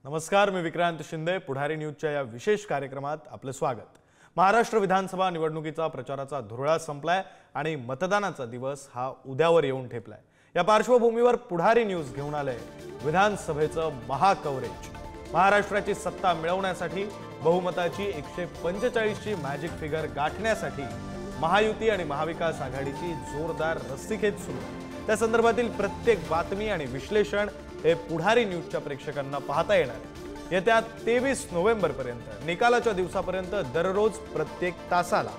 नमस्कार, मी विक्रांत शिंदे. पुढारी न्यूजच्या या विशेष कार्यक्रमात आपले स्वागत. महाराष्ट्र विधानसभा निवडणुकीचा प्रचाराचा धुरळा संपलाय आणि मतदानाचा दिवस हा उद्यावर येऊून ठेपलाय. या पार्श्वभूमीवर पुढारी न्यूज घेऊन आले विधानसभेचं महाकव्हरेज. महाराष्ट्राची सत्ता मिळवण्यासाठी बहुमताची 145 ची मॅजिक फिगर गाठण्यासाठी महायुती आणि महाविकास आघाडीची जोरदार रस्सीखेच सुरू आहे. त्या संदर्भातील प्रत्येक बातमी आणि विश्लेषण हे पुढारी न्यूजच्या प्रेक्षकांना पाहता येणार आहे. येत्या 23 नोव्हेंबर पर्यंत, निकालाच्या दिवसापर्यंत दररोज प्रत्येक तासाला.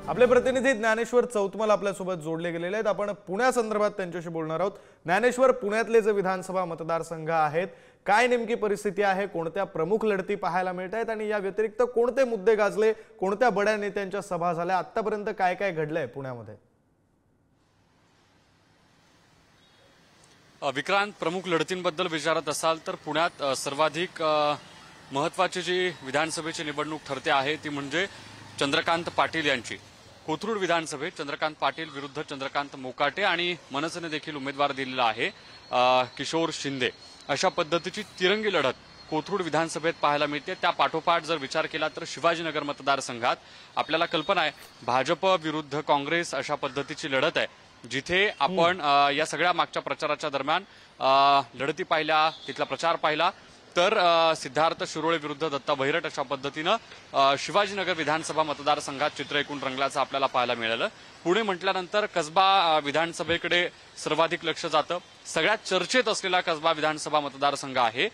आपले प्रतिनिधी ज्ञानेश्वर चौतमल आपल्यासोबत जोडले गेलेले आहेत. आपण पुण्यासंदर्भात त्यांच्याशी बोलणार आहोत. ज्ञानेश्वर, पुण्यातले जे विधानसभा मतदारसंघ आहेत, काय नेमकी परिस्थिती आहे, कोणत्या प्रमुख लढती पाहायला मिळत आहेत आणि या व्यतिरिक्त कोणते मुद्दे गाजले, कोणत्या बड्या नेत्यांच्या सभा झाल्या, आतापर्यंत काय काय घडलंय पुण्यामध्ये? विक्रांत, प्रमुख लढतींबद्दल विचारत असाल तर पुण्यात सर्वाधिक महत्त्वाची जी विधानसभेची निवडणूक ठरते आहे ती म्हणजे चंद्रकांत पाटील यांची. कोथरूड विधानसभेत चंद्रकांत पाटील विरुद्ध चंद्रकांत मोकाटे आणि मनसेने देखील उमेदवार दिलेला आहे किशोर शिंदे. अशा पद्धतीची तिरंगी लढत कोथरूड विधानसभेत पाहायला मिळते. त्या पाठोपाठ जर विचार केला तर शिवाजीनगर मतदारसंघात आपल्याला कल्पना आहे भाजप विरुद्ध काँग्रेस अशा पद्धतीची लढत आहे, जिथे आपण या सगळ्या मागच्या प्रचाराच्या दरम्यान लढती पाहिल्या, तिथला प्रचार पाहिला तर सिद्धार्थ शिरोळे विरुद्ध दत्ता बहिरट अशा पद्धतीनं शिवाजीनगर विधानसभा मतदारसंघात चित्र एकूण रंगल्याचं आपल्याला पाहायला मिळालं. पुणे म्हटल्यानंतर कसबा विधानसभेकडे सर्वाधिक लक्ष जातं. सगळ्यात चर्चेत असलेला कसबा विधानसभा मतदारसंघ आहे,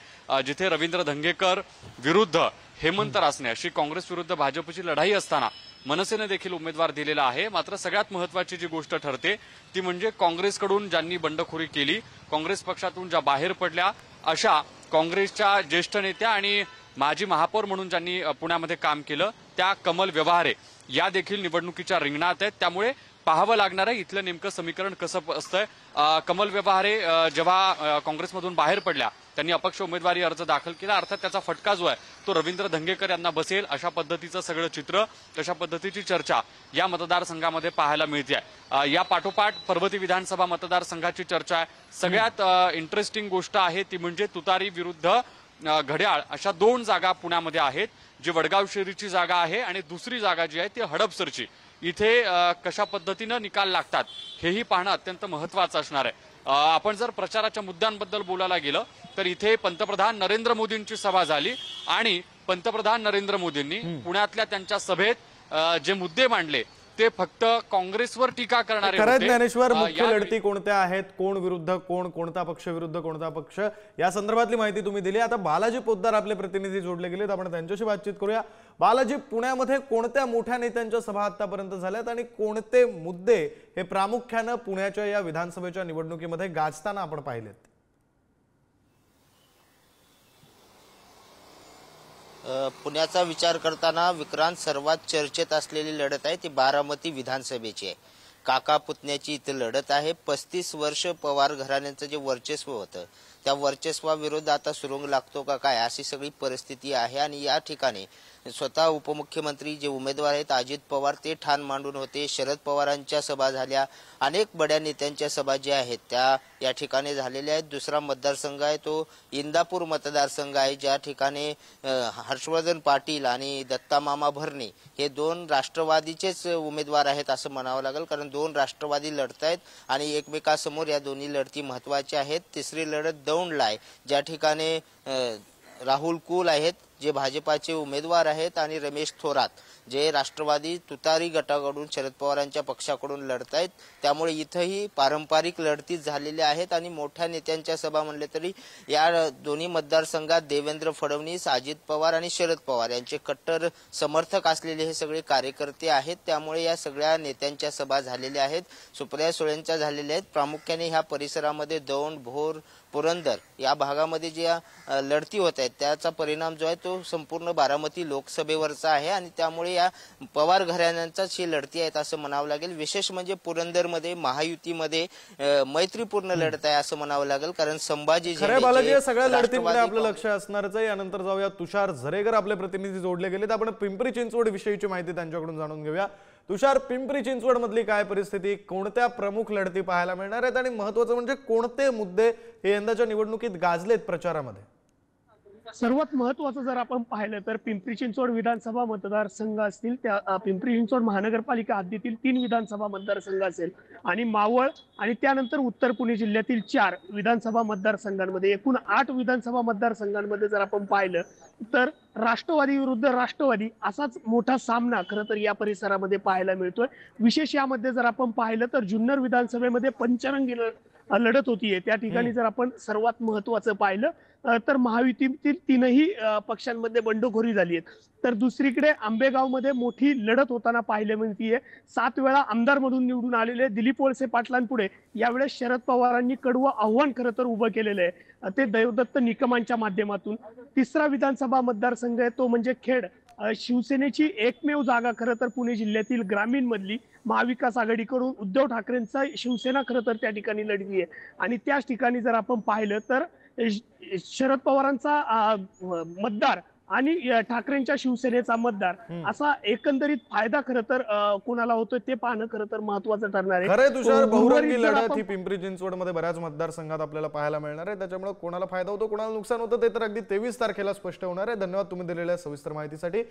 जिथे रवींद्र धंगेकर विरुद्ध हेमंत रासने अशी काँग्रेस विरुद्ध भाजपची लढाई असताना मनसेने देखील उमेदवार दिलेला आहे. मात्र सगळ्यात महत्त्वाची जी गोष्ट ठरते ती म्हणजे काँग्रेसकडून ज्यांनी बंडखोरी केली, काँग्रेस पक्षातून ज्या बाहेर पडल्या, अशा काँग्रेसच्या ज्येष्ठ नेत्या आणि माजी महापौर म्हणून ज्यांनी पुण्यामध्ये काम केलं त्या कमल व्यवहारे या देखील निवडणुकीच्या रिंगणात आहेत. त्यामुळे पाहावं लागणार आहे इथलं नेमकं समीकरण कसं असतंय. कमल व्यवहारे जेव्हा काँग्रेसमधून बाहेर पडल्या त्यांनी अपक्ष उमेदवारी अर्ज दाखल केला. अर्थात त्याचा फटका जो आहे तो रवींद्र धंगेकर यांना बसेल अशा पद्धतीचं सगळं चित्र, तशा पद्धतीची चर्चा या मतदारसंघामध्ये पाहायला मिळते. या पाठोपाठ पर्वती विधानसभा मतदारसंघाची चर्चा आहे. सगळ्यात इंटरेस्टिंग गोष्ट आहे ती म्हणजे तुतारी विरुद्ध घड्याळ अशा दोन जागा पुण्यामध्ये आहेत. जी वडगाव शेरीची जागा आहे आणि दुसरी जागा जी आहे ती हडपसरची. इथे कशा पद्धतीनं निकाल लागतात हेही पाहणं अत्यंत महत्त्वाचं असणार आहे. आपण जर प्रचाराच्या मुद्द्यांबद्दल बोलायला गेलं तर इथे पंतप्रधान नरेंद्र मोदींची सभा झाली आणि पंतप्रधान नरेंद्र मोदींनी पुण्यातल्या त्यांच्या सभेत जे मुद्दे मांडले ते फक्त काँग्रेसवर टीका करणारे होते. ज्ञानेश्वर, मुख्य लढती कोणत्या आहेत, कोण विरुद्ध कोण, कोणता पक्ष विरुद्ध कोणता पक्ष, या संदर्भातली माहिती तुम्ही दिली. आता बालाजी पोद्दार आपले प्रतिनिधी जोडले गेलेत, आपण त्यांच्याशी बातचीत करूया. बालाजी, पुण्यामध्ये कोणत्या मोठ्या नेत्यांच्या सभा आतापर्यंत झाल्यात आणि कोणते मुद्दे हे प्रामुख्यानं पुण्याच्या या विधानसभेच्या निवडणुकीमध्ये गाजताना आपण पाहिलेत? पुण्याचा विचार करताना विक्रांत, सर्वात चर्चेत असलेली लढत आहे ती बारामती विधानसभेची आहे. काका पुतण्याची इथे लढत आहे. 35 वर्ष पवार घराण्यांचं जे वर्चस्व होतं त्या वर्चस्वाविरुद्ध आता सुरुंग लागतो का काय अशी सगळी परिस्थिती आहे. आणि या ठिकाणी स्वतः उपमुख्यमंत्री जे उमेदवार आहेत अजित पवार ते ठाण मांडून होते. शरद पवारांच्या सभा झाल्या, अनेक बड्या नेत्यांच्या सभा ज्या आहेत त्या या ठिकाणी झालेल्या आहेत. दुसरा मतदारसंघ आहे तो इंदापूर मतदारसंघ आहे, ज्या ठिकाणी हर्षवर्धन पाटील आणि दत्ता मामा भरणे हे दोन राष्ट्रवादीचेच उमेदवार आहेत असं म्हणावं लागेल, कारण दोन राष्ट्रवादी लढत आहेत आणि एकमेकासमोर या दोन्ही लढती महत्वाच्या आहेत. तिसरी लढत दौंडला आहे, ज्या ठिकाणी राहुल कुल आहेत जे भाजपाचे उमेदवार आहेत आणि रमेश थोरात जे राष्ट्रवादी तुतारी गटाकडून शरद पवारांच्या पक्षाकडून लढत आहेत. त्यामुळे इथंही पारंपरिक लढती झालेल्या आहेत आणि मोठ्या नेत्यांच्या सभा म्हणले तरी या दोन्ही मतदारसंघात देवेंद्र फडणवीस, अजित पवार आणि शरद पवार यांचे कट्टर समर्थक असलेले हे सगळे कार्यकर्ते आहेत. त्यामुळे या सगळ्या नेत्यांच्या सभा झालेल्या आहेत. सुप्रिया सुळेंच्या झालेल्या आहेत. प्रामुख्याने ह्या परिसरामध्ये दौंड, भोर, पुरंदर या भागामध्ये ज्या लढती होत आहेत त्याचा परिणाम जो आहे तो संपूर्ण बारामती लोकसभेवरचा आहे आणि त्यामुळे या पवार घराण्यांचाच ही लढती आहेत असं म्हणावं लागेल. विशेष म्हणजे पुरंदरमध्ये महायुतीमध्ये मैत्रीपूर्ण लढत आहे असं म्हणावं लागेल, कारण संभाजी बालाजी सगळ्या लढतीमध्ये आपलं लक्ष असणारच आहे. यानंतर जाऊया तुषार झरेकर आपले प्रतिनिधी जोडले गेलेत. आपण पिंपरी चिंचवड विषयीची माहिती त्यांच्याकडून जाणून घेऊया. तुषार, पिंपरी चिंचवड मधली काय परिस्थिती, कोणत्या प्रमुख लढती पाहायला मिळणार आहेत आणि महत्त्वाचं म्हणजे कोणते मुद्दे हे यंदाच्या निवडणुकीत गाजलेत प्रचारामध्ये? सर्वात महत्त्वाचं जर आपण पाहिलं तर पिंपरी चिंचवड विधानसभा मतदारसंघ असतील, त्या पिंपरी चिंचवड महानगरपालिका हद्दीतील 3 विधानसभा मतदारसंघ असेल आणि मावळ आणि त्यानंतर उत्तर पुणे जिल्ह्यातील 4 विधानसभा मतदारसंघांमध्ये एकूण 8 विधानसभा मतदारसंघांमध्ये जर आपण पाहिलं तर राष्ट्रवादी विरुद्ध राष्ट्रवादी असाच मोठा सामना खरं तर या परिसरामध्ये पाहायला मिळतोय। विशेष यामध्ये जर आपण पाहिलं तर जुन्नर विधानसभेमध्ये पंचरंगी लढत होतीये। त्या ठिकाणी जर आपण सर्वात महत्त्वाचं पाहिलं तर महायुतीतील 3ही पक्षांमध्ये बंडखोरी झाली आहे। तर दुसरीकडे आंबेगावमध्ये मोठी लढत होताना पाहायला मिळतीये। 7 वेळा आमदार म्हणून निवडून आलेले दिलीप वळसे पाटलांपुढे यावेळेस शरद पवारांनी कडवं आव्हान खरं तर उभं केलेलं आहे, ते दैवदत्त निकमांच्या माध्यमातून। तिसरा विधानसभा मतदारसंघ आहे तो म्हणजे खेड। शिवसेनेची एकमेव जागा खरं तर पुणे जिल्ह्यातील ग्रामीण मधली महाविकास आघाडीकडून उद्धव ठाकरेंचा शिवसेना खरं तर त्या ठिकाणी लढली आहे आणि त्याच ठिकाणी जर आपण पाहिलं तर शरद पवारांचा मतदार आणि ठाकरेंच्या शिवसेनेचा मतदार असा एकंदरीत फायदा खरं तर कोणाला होतोय ते पाहणं खरं तर महत्त्वाचं ठरणार आहे। खरंय तुषार, बहुरंगी लढत ही पिंपरी चिंचवड मध्ये बऱ्याच मतदारसंघात आपल्याला पाहायला मिळणार आहे, त्याच्यामुळे कोणाला फायदा होतो कोणाला नुकसान होतं ते तर अगदी 23 तारखेला स्पष्ट होणार आहे। धन्यवाद तुम्ही दिलेल्या सविस्तर माहितीसाठी।